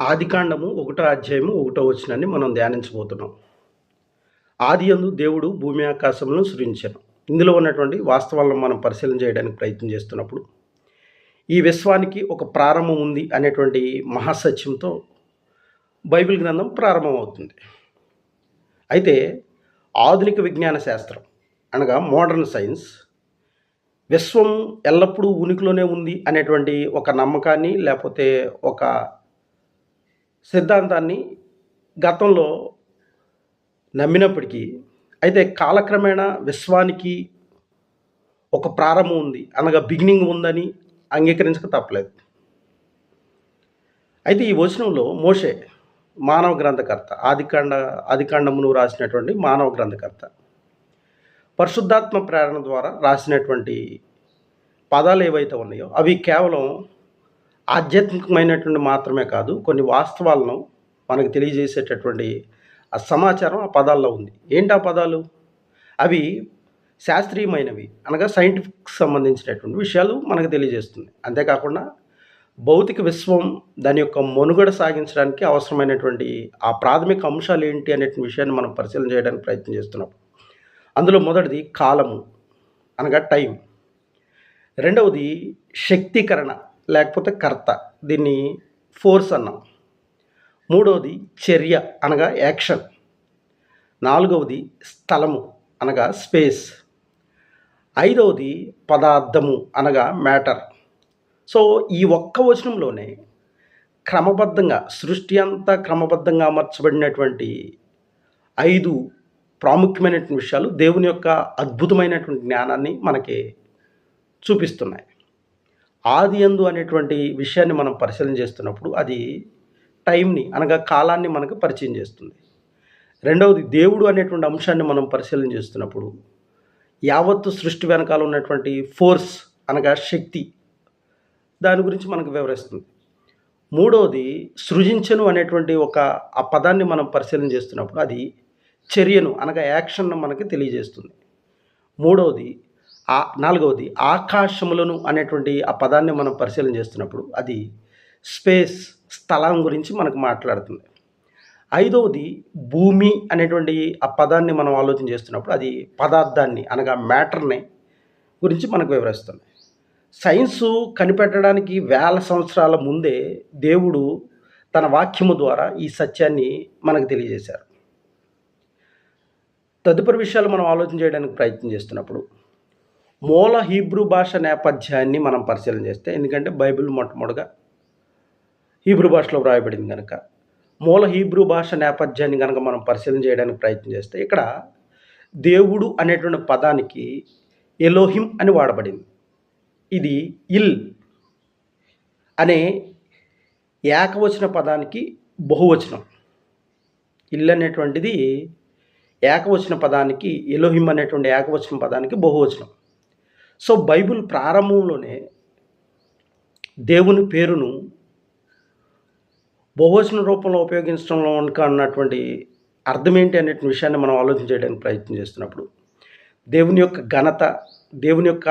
ఆదికాండము 1వ అధ్యాయము 1వ వచనాన్ని మనం ధ్యానించబోతున్నాం. ఆదియందు దేవుడు భూమి ఆకాశములను సృజించెను. ఇందులో ఉన్నటువంటి వాస్తవాలను మనం పరిశీలన చేయడానికి ప్రయత్నం చేస్తున్నప్పుడు ఈ విశ్వానికి ఒక ప్రారంభం ఉంది అనేటువంటి మహాసత్యంతో బైబిల్ గ్రంథం ప్రారంభమవుతుంది. అయితే ఆధునిక విజ్ఞాన శాస్త్రం అనగా మోడర్న్ సైన్స్ విశ్వం ఎల్లప్పుడూ ఉనికిలోనే ఉంది అనేటువంటి ఒక నమ్మకాన్ని లేకపోతే ఒక సిద్ధాంతాన్ని గతంలో నమ్మినప్పటికీ, అయితే కాలక్రమేణా విశ్వానికి ఒక ప్రారంభం ఉంది అనగా బిగినింగ్ ఉందని అంగీకరించక తప్పలేదు. అయితే ఈ వచనంలో మోషే మానవ గ్రంథకర్త ఆదికాండమును రాసినటువంటి మానవ గ్రంథకర్త పరిశుద్ధాత్మ ప్రేరణ ద్వారా రాసినటువంటి పదాలు ఏవైతే ఉన్నాయో అవి కేవలం ఆధ్యాత్మికమైనటువంటి మాత్రమే కాదు, కొన్ని వాస్తవాలను మనకు తెలియజేసేటటువంటి ఆ సమాచారం ఆ పదాల్లో ఉంది. ఏంటి ఆ పదాలు? అవి శాస్త్రీయమైనవి అనగా సైంటిఫిక్ సంబంధించినటువంటి విషయాలు మనకు తెలియజేస్తుంది. అంతేకాకుండా భౌతిక విశ్వం దాని యొక్క మనుగడ సాగించడానికి అవసరమైనటువంటి ఆ ప్రాథమిక అంశాలు ఏంటి అనే విషయాన్ని మనం పరిశీలన చేయడానికి ప్రయత్నం చేస్తున్నాం. అందులో మొదటిది కాలము అనగా టైం, రెండవది శక్తీకరణ లేకపోతే కర్త, దీన్ని ఫోర్స్ అన్నాం. మూడవది చర్య అనగా యాక్షన్, నాలుగవది స్థలము అనగా స్పేస్, ఐదవది పదార్థము అనగా మ్యాటర్. సో ఈ ఒక్క వచనంలోనే క్రమబద్ధంగా సృష్టి అంతా క్రమబద్ధంగా అమర్చబడినటువంటి 5 ప్రాముఖ్యమైనటువంటి విషయాలు దేవుని యొక్క అద్భుతమైనటువంటి జ్ఞానాన్ని మనకి చూపిస్తున్నాయి. ఆదియందు అనేటువంటి విషయాన్ని మనం పరిశీలన చేస్తున్నప్పుడు అది టైంని అనగా కాలాన్ని మనకు పరిచయం చేస్తుంది. రెండవది దేవుడు అనేటువంటి అంశాన్ని మనం పరిశీలన చేస్తున్నప్పుడు యావత్తు సృష్టి వెనకాల ఉన్నటువంటి ఫోర్స్ అనగా శక్తి, దాని గురించి మనకు వివరిస్తుంది. మూడవది సృజించను అనేటువంటి ఆ పదాన్ని మనం పరిశీలన చేస్తున్నప్పుడు అది చర్యను అనగా యాక్షన్ను మనకి తెలియజేస్తుంది. నాలుగవది ఆకాశములను అనేటువంటి ఆ పదాన్ని మనం పరిశీలన చేస్తున్నప్పుడు అది స్పేస్ స్థలం గురించి మనకు మాట్లాడుతుంది. ఐదవది భూమి అనేటువంటి ఆ పదాన్ని మనం ఆలోచన చేస్తున్నప్పుడు అది పదార్థాన్ని అనగా మ్యాటర్ని గురించి మనకు వివరిస్తుంది. సైన్సు కనిపెట్టడానికి 1000 సంవత్సరాల ముందే దేవుడు తన వాక్యము ద్వారా ఈ సత్యాన్ని మనకు తెలియజేశారు. తదుపరి విషయాలు మనం ఆలోచన చేయడానికి ప్రయత్నం చేస్తున్నప్పుడు మూల హీబ్రూ భాష నేపథ్యాన్ని మనం పరిశీలన చేస్తే, ఎందుకంటే బైబిల్ మొట్టమొదటిగా హీబ్రూ భాషలో వ్రాయబడింది కనుక మూల హీబ్రూ భాష నేపథ్యాన్ని కనుక మనం పరిశీలన చేయడానికి ప్రయత్నం చేస్తే ఇక్కడ దేవుడు అనేటువంటి పదానికి ఎలోహిం అని వాడబడింది. ఇది ఇల్ అనే ఏకవచన పదానికి బహువచనం. ఇల్ అనేటువంటిది ఏకవచన పదానికి, ఎలోహిం అనేటువంటి ఏకవచన పదానికి బహువచనం. సో బైబిల్ ప్రారంభంలోనే దేవుని పేరును బహువచన రూపంలో ఉపయోగించడంలో అన్నటువంటి అర్థం ఏంటి అనే విషయాన్ని మనం ఆలోచన చేయడానికి ప్రయత్నం చేస్తున్నప్పుడు దేవుని యొక్క ఘనత, దేవుని యొక్క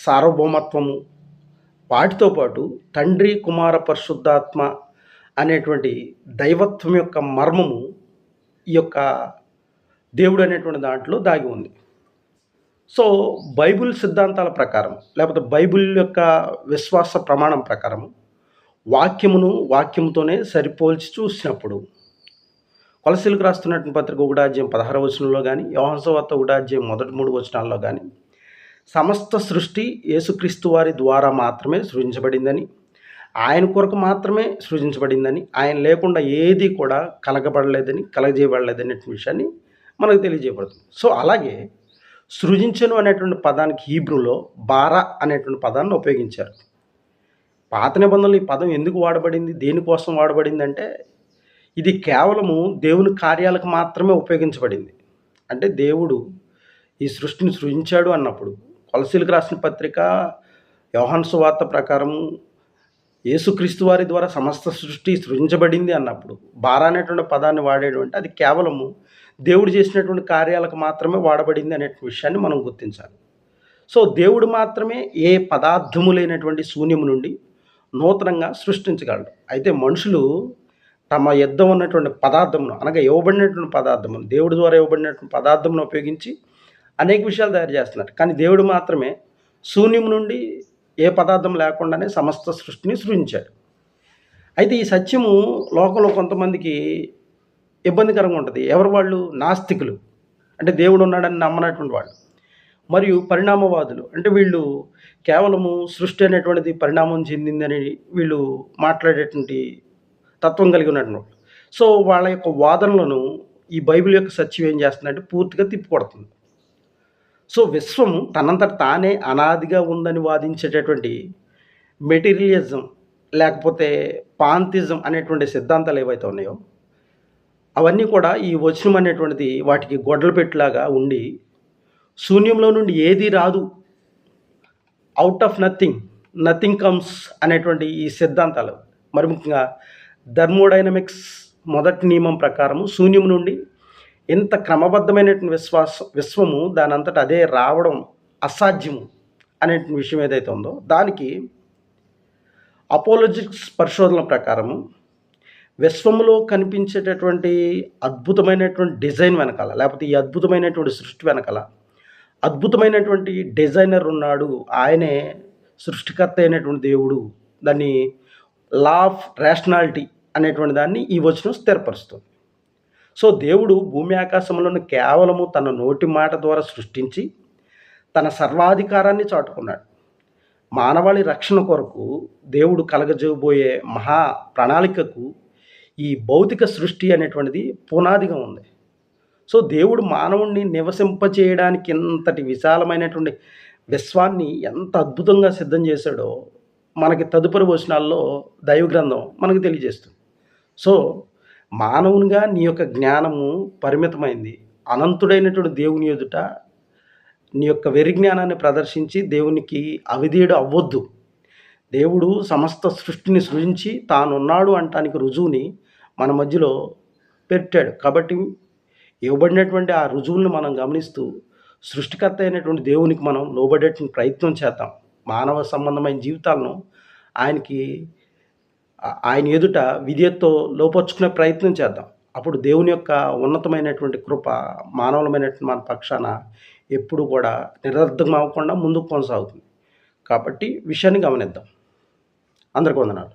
సార్వభౌమత్వము, వాటితో పాటు తండ్రి కుమార పరిశుద్ధాత్మ అనేటువంటి దైవత్వం యొక్క మర్మము ఈ యొక్క దేవుడు అనేటువంటి దాంట్లో దాగి ఉంది. సో బైబిల్ సిద్ధాంతాల ప్రకారం లేకపోతే బైబిల్ యొక్క విశ్వాస ప్రమాణం ప్రకారం వాక్యముతోనే సరిపోల్చి చూసినప్పుడు కొలసీలకు రాస్తున్నటువంటి పత్రిక 1వ అధ్యాయం 16వ వచనంలో కానీ, యోహాను సువార్త 1వ అధ్యాయం మొదటి 3 వచనాల్లో కానీ సమస్త సృష్టి యేసుక్రీస్తు వారి ద్వారా మాత్రమే సృజించబడిందని, ఆయన కొరకు మాత్రమే సృజించబడిందని, ఆయన లేకుండా ఏది కూడా కలగజేయబడలేదనే విషయాన్ని మనకు తెలియజేయబడుతుంది. సో అలాగే సృజించను అనేటువంటి పదానికి హీబ్రూలో బారా అనేటువంటి పదాన్ని ఉపయోగించారు. పాత నిబంధనలు ఈ పదం ఎందుకు వాడబడింది, దేనికోసం వాడబడింది అంటే ఇది కేవలము దేవుని కార్యాలకు మాత్రమే ఉపయోగించబడింది. అంటే దేవుడు ఈ సృష్టిని సృజించాడు అన్నప్పుడు కొలసీలకు రాసిన పత్రిక యోహాను సువార్త ప్రకారము యేసుక్రీస్తు వారి ద్వారా సమస్త సృష్టి సృజించబడింది అన్నప్పుడు బారా అనేటువంటి పదాన్ని వాడేయడం అంటే అది కేవలము దేవుడు చేసినటువంటి కార్యాలకు మాత్రమే వాడబడింది అనే విషయాన్ని మనం గుర్తించాలి. సో దేవుడు మాత్రమే ఏ పదార్థము లేనటువంటి శూన్యము నుండి నూతనంగా సృష్టించగలడు. అయితే మనుషులు తమ యుద్ధ ఉన్నటువంటి పదార్థమును అనగా ఇవ్వబడినటువంటి పదార్థమును దేవుడి ద్వారా ఇవ్వబడినటువంటి పదార్థమును ఉపయోగించి అనేక విషయాలు తయారు చేస్తున్నారు. కానీ దేవుడు మాత్రమే శూన్యం నుండి ఏ పదార్థం లేకుండానే సమస్త సృష్టిని సృజించాడు. అయితే ఈ సత్యము లోకంలో కొంతమందికి ఇబ్బందికరంగా ఉంటుంది. ఎవరు వాళ్ళు? నాస్తికులు, అంటే దేవుడు ఉన్నాడని నమ్మనటువంటి వాళ్ళు, మరియు పరిణామవాదులు, అంటే వీళ్ళు కేవలము సృష్టి అనేటువంటిది పరిణామం చెందిందని వీళ్ళు మాట్లాడేటువంటి తత్వం కలిగి ఉన్నటువంటి వాళ్ళు. సో వాళ్ళ యొక్క వాదనలను ఈ బైబిల్ యొక్క సత్యం ఏం చేస్తుందంటే పూర్తిగా తిప్పికొడుతుంది. సో విశ్వము తనంతట తానే అనాదిగా ఉందని వాదించేటటువంటి మెటీరియలిజం లేకపోతే పాంతిజం అనేటువంటి సిద్ధాంతాలు ఏవైతే ఉన్నాయో అవన్నీ కూడా ఈ వచనం అనేటువంటిది వాటికి గొడ్డలు పెట్టిలాగా ఉండి శూన్యంలో నుండి ఏది రాదు, అవుట్ ఆఫ్ నథింగ్ కమ్స్ అనేటువంటి ఈ సిద్ధాంతాలు, మరి ముఖ్యంగా థర్మోడైనమిక్స్ మొదటి నియమం ప్రకారము శూన్యం నుండి ఇంత క్రమబద్ధమైనటువంటి విశ్వము దాని అంతటా అదే రావడం అసాధ్యము అనేటువంటి విషయం ఏదైతే ఉందో దానికి అపోలజిక్స్ పరిశోధనల ప్రకారము విశ్వంలో కనిపించేటటువంటి అద్భుతమైనటువంటి డిజైన్ వెనకాల, లేకపోతే ఈ అద్భుతమైనటువంటి సృష్టి వెనకాల అద్భుతమైనటువంటి డిజైనర్ ఉన్నాడు. ఆయనే సృష్టికర్త అయినటువంటి దేవుడు. దాన్ని లా ఆఫ్ రేషనాలిటీ అనేటువంటి దాన్ని ఈ వచనం స్థిరపరుస్తుంది. సో దేవుడు భూమి ఆకాశములను కేవలము తన నోటి మాట ద్వారా సృష్టించి తన సర్వాధికారాన్ని చాటుకున్నాడు. మానవాళి రక్షణ కొరకు దేవుడు కలగజేయబోయే మహా ప్రణాళికకు ఈ భౌతిక సృష్టి అనేటువంటిది పునాదిగా ఉంది. సో దేవుడు మానవుణ్ణి నివసింపచేయడానికి ఇంతటి విశాలమైనటువంటి విశ్వాన్ని ఎంత అద్భుతంగా సిద్ధం చేశాడో మనకి తదుపరి వచనాల్లో దైవ గ్రంథం మనకు తెలియజేస్తుంది. సో మానవునిగా నీ యొక్క జ్ఞానము పరిమితమైంది. అనంతుడైనటువంటి దేవుని ఎదుట నీ యొక్క వెరిజ్ఞానాన్ని ప్రదర్శించి దేవునికి అవిధేయుడు అవ్వొద్దు. దేవుడు సమస్త సృష్టిని సృజించి తానున్నాడు అంటానికి రుజువుని మన మధ్యలో పెట్టాడు. కాబట్టి ఇవ్వబడినటువంటి ఆ రుజువులను మనం గమనిస్తూ సృష్టికర్త అయినటువంటి దేవునికి మనం లోబడేటువంటి ప్రయత్నం చేద్దాం. మానవ సంబంధమైన జీవితాలను ఆయన ఎదుట విధేయతతో లోపరుచుకునే ప్రయత్నం చేద్దాం. అప్పుడు దేవుని యొక్క ఉన్నతమైనటువంటి కృప మానవులమైనటువంటి మన పక్షాన ఎప్పుడు కూడా నిరర్ధకం అవ్వకుండా ముందుకు కొనసాగుతుంది. కాబట్టి విషయాన్ని గమనిద్దాం. అందరికీ వందనాలు.